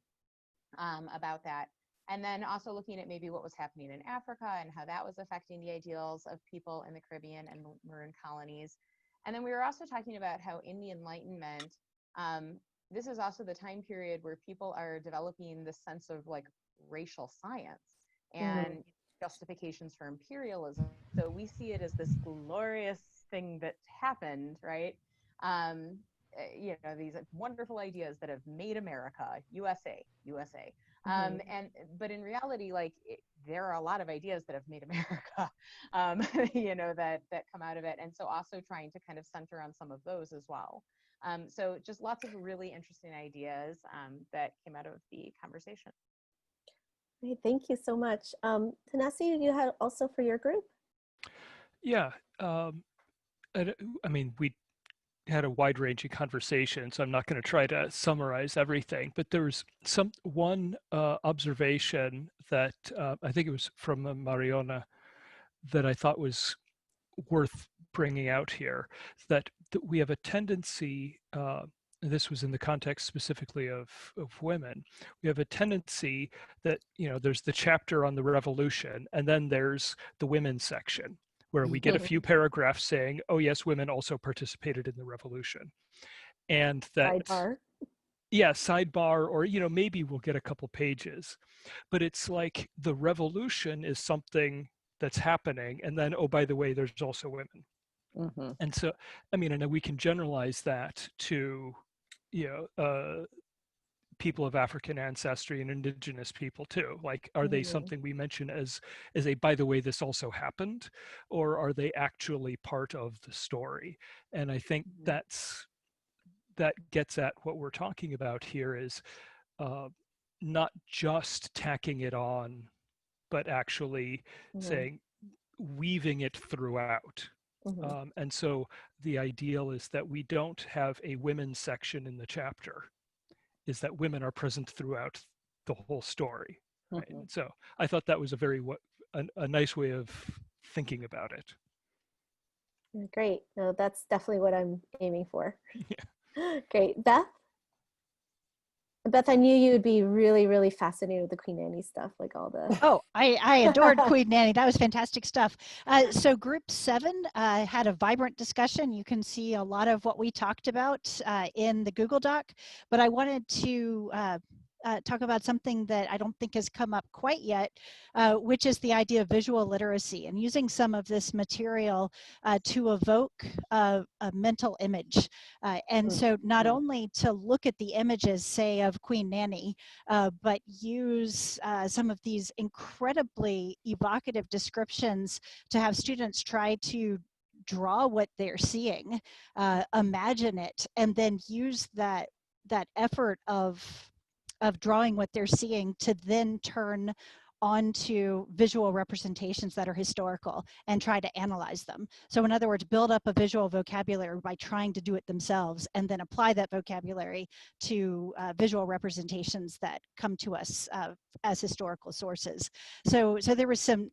about that. And then also looking at maybe what was happening in Africa and how that was affecting the ideals of people in the Caribbean and maroon colonies. And then we were also talking about how in the Enlightenment, this is also the time period where people are developing this sense of like racial science and justifications for imperialism. So we see it as this glorious thing that happened, right? You know, these wonderful ideas that have made America, USA. But in reality, like there are a lot of ideas that have made America, you know, that come out of it. And so also trying to kind of center on some of those as well. So just lots of really interesting ideas that came out of the conversation. Great, thank you so much. Tanasi, you had also for your group? Yeah, I mean, we had a wide-ranging conversation, so I'm not going to try to summarize everything, but there was one observation that I think it was from Mariona that I thought was worth bringing out here, that we have a tendency, this was in the context specifically of women, we have a tendency that, you know, there's the chapter on the revolution, and then there's the women's section, where we get a few paragraphs saying, oh yes, women also participated in the revolution. And that, sidebar. Yeah, sidebar, or, you know, maybe we'll get a couple pages, but it's like the revolution is something that's happening. And then, oh, by the way, there's also women. And so, I mean, and we can generalize that to, you know, people of African ancestry and indigenous people too. Like, are they something we mention as a, by the way, this also happened, or are they actually part of the story? And I think that gets at what we're talking about here is not just tacking it on, but actually saying, weaving it throughout. And so the ideal is that we don't have a women's section in the chapter, is that women are present throughout the whole story. Right? So I thought that was a nice way of thinking about it. Great. No, that's definitely what I'm aiming for. Yeah. Great. Beth? Beth, I knew you would be really, really fascinated with the Queen Anne stuff, like all the... Oh, I adored Queen Anne. That was fantastic stuff. So group 7 had a vibrant discussion. You can see a lot of what we talked about in the Google Doc, but I wanted to talk about something that I don't think has come up quite yet, which is the idea of visual literacy and using some of this material to evoke a mental image. And so not only to look at the images, say, of Queen Nanny, but use some of these incredibly evocative descriptions to have students try to draw what they're seeing, imagine it, and then use that effort of drawing what they're seeing to then turn onto visual representations that are historical and try to analyze them. So in other words, build up a visual vocabulary by trying to do it themselves and then apply that vocabulary to visual representations that come to us as historical sources. So there was some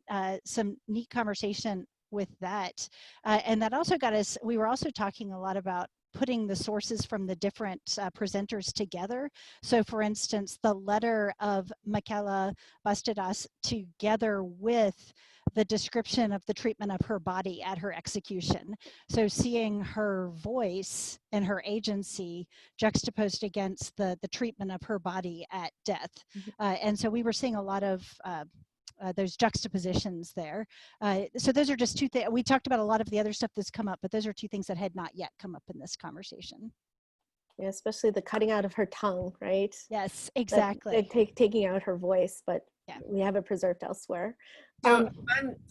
neat conversation with that. And that also got us, we were also talking a lot about putting the sources from the different presenters together. So for instance, the letter of Michaela Bastidas together with the description of the treatment of her body at her execution. So seeing her voice and her agency juxtaposed against the treatment of her body at death. And so we were seeing a lot of those juxtapositions there. So those are just two things. We talked about a lot of the other stuff that's come up, but those are two things that had not yet come up in this conversation. Yeah, especially the cutting out of her tongue, right? Yes, exactly. Taking out her voice, but yeah, we have it preserved elsewhere. So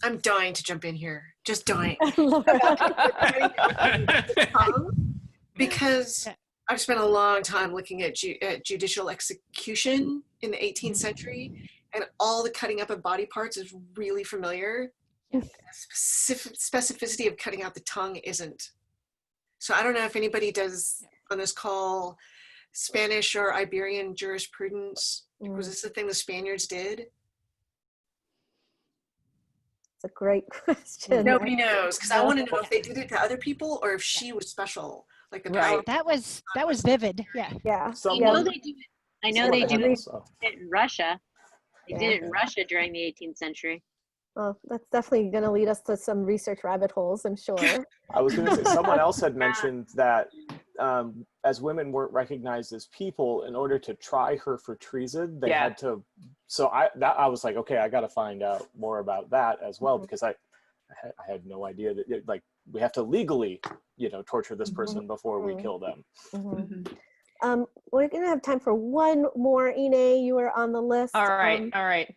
I'm dying to jump in here, just dying. Because I've spent a long time looking at judicial execution in the 18th century, and all the cutting up of body parts is really familiar. specificity of cutting out the tongue isn't. So I don't know if anybody does on this call Spanish or Iberian jurisprudence. Was this the thing the Spaniards did? It's a great question. Nobody knows, because I want to know if they did it to other people or if she was special, like the power. That was vivid. Yeah. Yeah. I know they do it. I know they do it in Russia. They did it in Russia during the 18th century. Well, that's definitely going to lead us to some research rabbit holes, I'm sure. I was going to say, someone else had mentioned that as women weren't recognized as people, in order to try her for treason, they had to. So I was like, okay, I got to find out more about that as well, because I had no idea that like we have to legally, torture this person before we kill them. We're going to have time for one more. Ine, you were on the list. All right.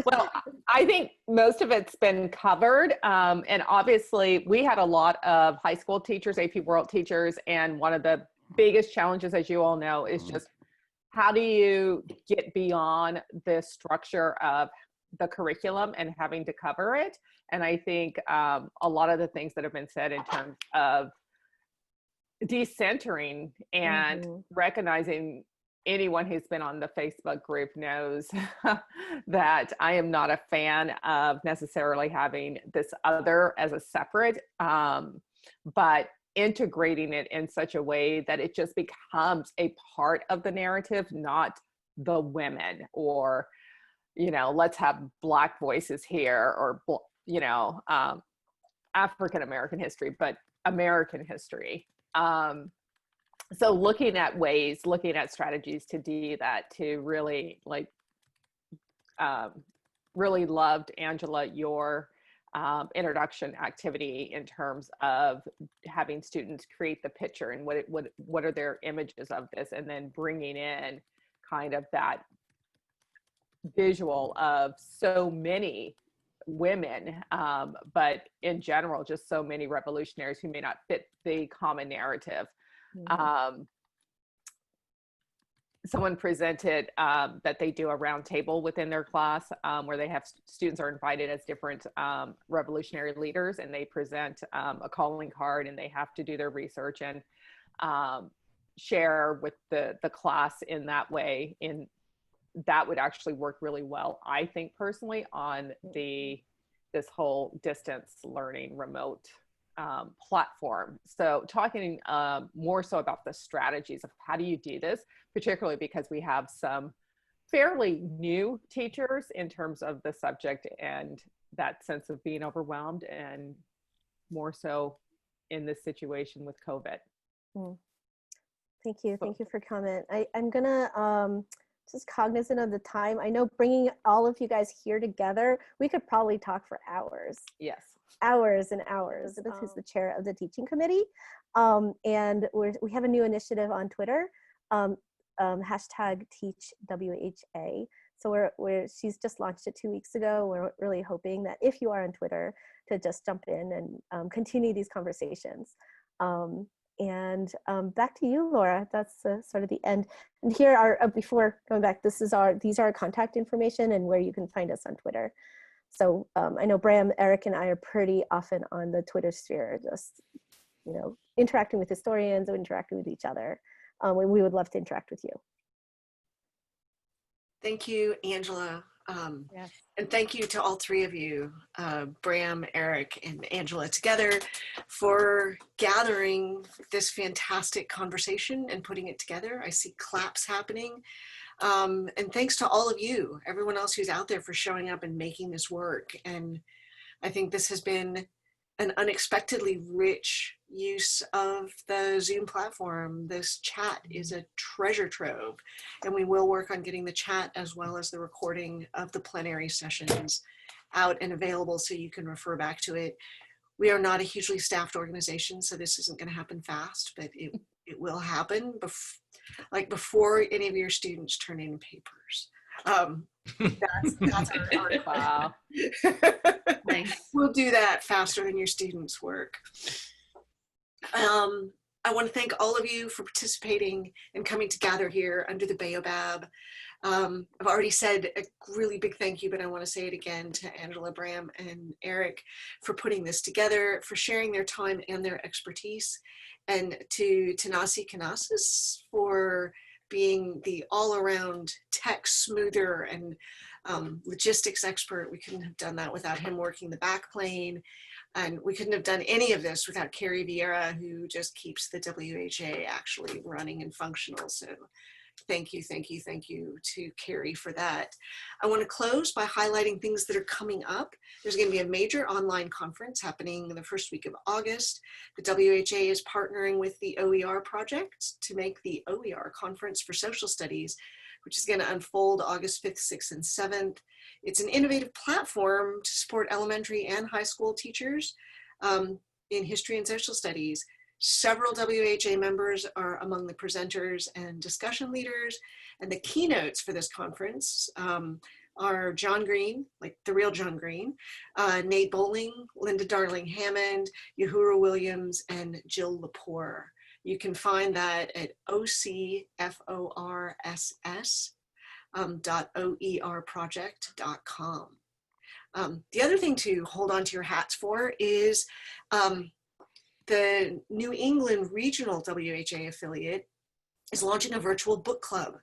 Well, I think most of it's been covered. And obviously we had a lot of high school teachers, AP World teachers. And one of the biggest challenges, as you all know, is just how do you get beyond the structure of the curriculum and having to cover it? And I think a lot of the things that have been said in terms of decentering and recognizing, anyone who's been on the Facebook group knows that I am not a fan of necessarily having this other as a separate, but integrating it in such a way that it just becomes a part of the narrative, not the women, or, let's have Black voices here, or, African-American history, but American history. So looking at strategies to do that, to really really loved, Angela, your introduction activity in terms of having students create the picture and what are their images of this, and then bringing in kind of that visual of so many women, but in general, just so many revolutionaries who may not fit the common narrative. Someone presented that they do a round table within their class where they have students are invited as different revolutionary leaders, and they present a calling card, and they have to do their research and share with the class in that way. And that would actually work really well, I think, personally, on this whole distance learning remote platform. So talking more so about the strategies of how do you do this, particularly because we have some fairly new teachers in terms of the subject and that sense of being overwhelmed, and more so in this situation with COVID. Thank you for comment. I'm gonna just cognizant of the time. I know bringing all of you guys here together, we could probably talk for hours. Yes. Hours and hours. This is the chair of the teaching committee. And we have a new initiative on Twitter, hashtag #TeachWHA. So she's just launched it 2 weeks ago. We're really hoping that if you are on Twitter, to just jump in and continue these conversations. And back to you, Laura. That's sort of the end. And here are, before going back, these are our contact information and where you can find us on Twitter. So I know Bram, Eric, and I are pretty often on the Twitter sphere, just, interacting with historians or interacting with each other. We would love to interact with you. Thank you, Angela. And thank you to all three of you, Bram, Eric, and Angela, together for gathering this fantastic conversation and putting it together. I see claps happening. And thanks to all of you, everyone else who's out there, for showing up and making this work. And I think this has been an unexpectedly rich use of the Zoom platform. This chat is a treasure trove, and we will work on getting the chat as well as the recording of the plenary sessions out and available so you can refer back to it. We are not a hugely staffed organization, so this isn't going to happen fast, but it will happen before any of your students turn in papers. That's our wow. Nice. We'll do that faster than your students' work. I want to thank all of you for participating and coming together here under the Baobab. I've already said a really big thank you, but I want to say it again to Angela Bram and Eric for putting this together, for sharing their time and their expertise, and to Tanasi Kanasis for being the all-around tech smoother and logistics expert. We couldn't have done that without him working the backplane. And we couldn't have done any of this without Carrie Vieira, who just keeps the WHA actually running and functional. So thank you, thank you, thank you to Carrie for that. I want to close by highlighting things that are coming up. There's going to be a major online conference happening in the first week of August. The WHA is partnering with the OER project to make the OER Conference for Social Studies, which is going to unfold August 5th, 6th, and 7th. It's an innovative platform to support elementary and high school teachers in history and social studies. Several WHA members are among the presenters and discussion leaders, and the keynotes for this conference are John Green, like the real John Green, Nate Bowling, Linda Darling-Hammond, Uhura Williams, and Jill Lepore. You can find that at ocforss.oerproject.com. The other thing to hold on to your hats for is the New England Regional WHA affiliate is launching a virtual book club.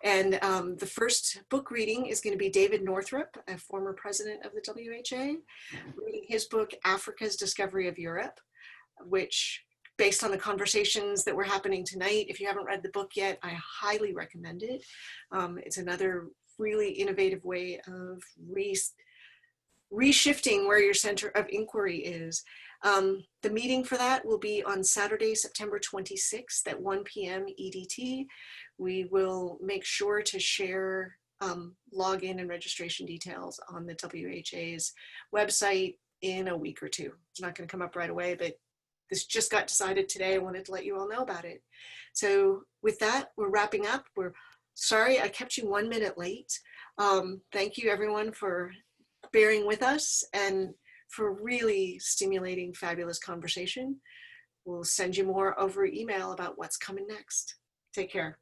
And the first book reading is going to be David Northrup, a former president of the WHA, reading his book, Africa's Discovery of Europe, which, based on the conversations that were happening tonight, if you haven't read the book yet, I highly recommend it. It's another really innovative way of reshifting where your center of inquiry is. The meeting for that will be on Saturday, September 26th at 1 p.m. EDT. We will make sure to share login and registration details on the WHA's website in a week or two. It's not going to come up right away, but this just got decided today. I wanted to let you all know about it. So with that, we're wrapping up. We're sorry I kept you 1 minute late. Thank you everyone for bearing with us and for really stimulating, fabulous conversation. We'll send you more over email about what's coming next. Take care.